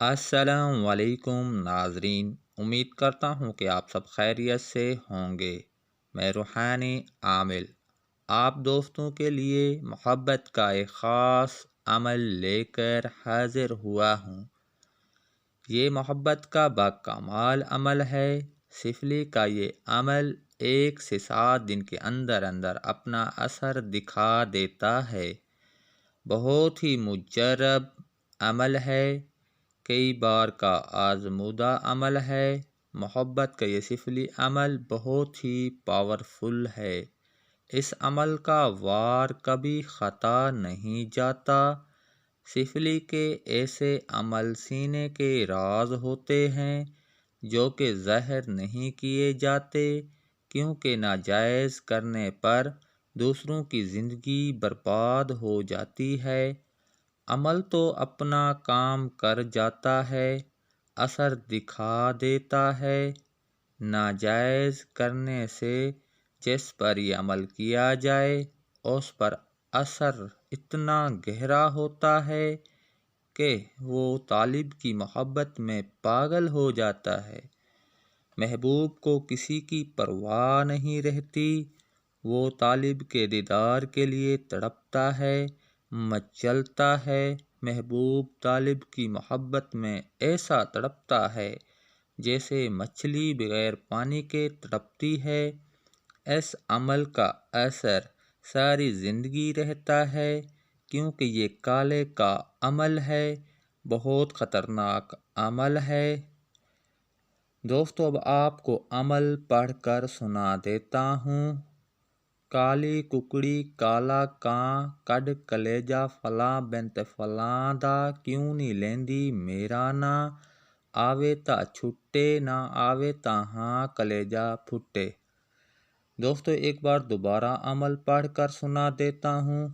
السلام علیکم ناظرین، امید کرتا ہوں کہ آپ سب خیریت سے ہوں گے۔ میں روحانی عامل آپ دوستوں کے لیے محبت کا ایک خاص عمل لے کر حاضر ہوا ہوں۔ یہ محبت کا باکمال عمل ہے۔ سفلی کا یہ عمل 1 سے 7 دن کے اندر اپنا اثر دکھا دیتا ہے۔ بہت ہی مجرب عمل ہے، کئی بار کا آزمودہ عمل ہے۔ محبت کا یہ سفلی عمل بہت ہی پاورفل ہے۔ اس عمل کا وار کبھی خطا نہیں جاتا۔ سفلی کے ایسے عمل سینے کے راز ہوتے ہیں جو کہ ظاہر نہیں کیے جاتے، کیونکہ ناجائز کرنے پر دوسروں کی زندگی برباد ہو جاتی ہے۔ عمل تو اپنا کام کر جاتا ہے، اثر دکھا دیتا ہے۔ ناجائز کرنے سے جس پر یہ عمل کیا جائے اس پر اثر اتنا گہرا ہوتا ہے کہ وہ طالب کی محبت میں پاگل ہو جاتا ہے۔ محبوب کو کسی کی پرواہ نہیں رہتی، وہ طالب کے دیدار کے لیے تڑپتا ہے، مچلتا ہے۔ محبوب طالب کی محبت میں ایسا تڑپتا ہے جیسے مچھلی بغیر پانی کے تڑپتی ہے۔ اس عمل کا اثر ساری زندگی رہتا ہے، کیونکہ یہ کالے کا عمل ہے، بہت خطرناک عمل ہے۔ دوستو، اب آپ کو عمل پڑھ کر سنا دیتا ہوں۔ کالی ککڑی کالا کاں، کڈ کلیجہ فلاں بنت فلاں دا، کیوں نہیں لیندی میرا ناں، آوے تا چھٹے نہ آوے تا ہاں کلیجہ پھٹے۔ دوستو، ایک بار دوبارہ عمل پڑھ کر سنا دیتا ہوں۔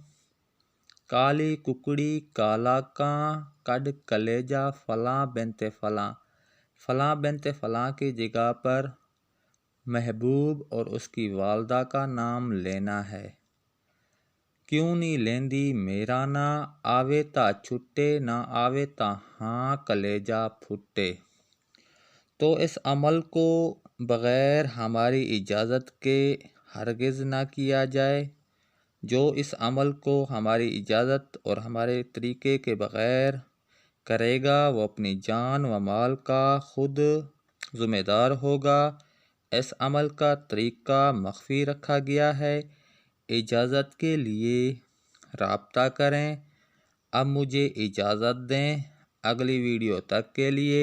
کالی ککڑی کالا کاں، کڈ کلیجہ فلاں بنت فلاں۔ فلاں بنت فلاں کی جگہ پر محبوب اور اس کی والدہ کا نام لینا ہے۔ کیوں نہیں لیندی میرا ناں، آوے تا چھٹے نہ آوے تا ہاں کلیجہ پھٹے۔ تو اس عمل کو بغیر ہماری اجازت کے ہرگز نہ کیا جائے۔ جو اس عمل کو ہماری اجازت اور ہمارے طریقے کے بغیر کرے گا وہ اپنی جان و مال کا خود ذمہ دار ہوگا۔ اس عمل کا طریقہ مخفی رکھا گیا ہے، اجازت کے لیے رابطہ کریں۔ اب مجھے اجازت دیں، اگلی ویڈیو تک کے لیے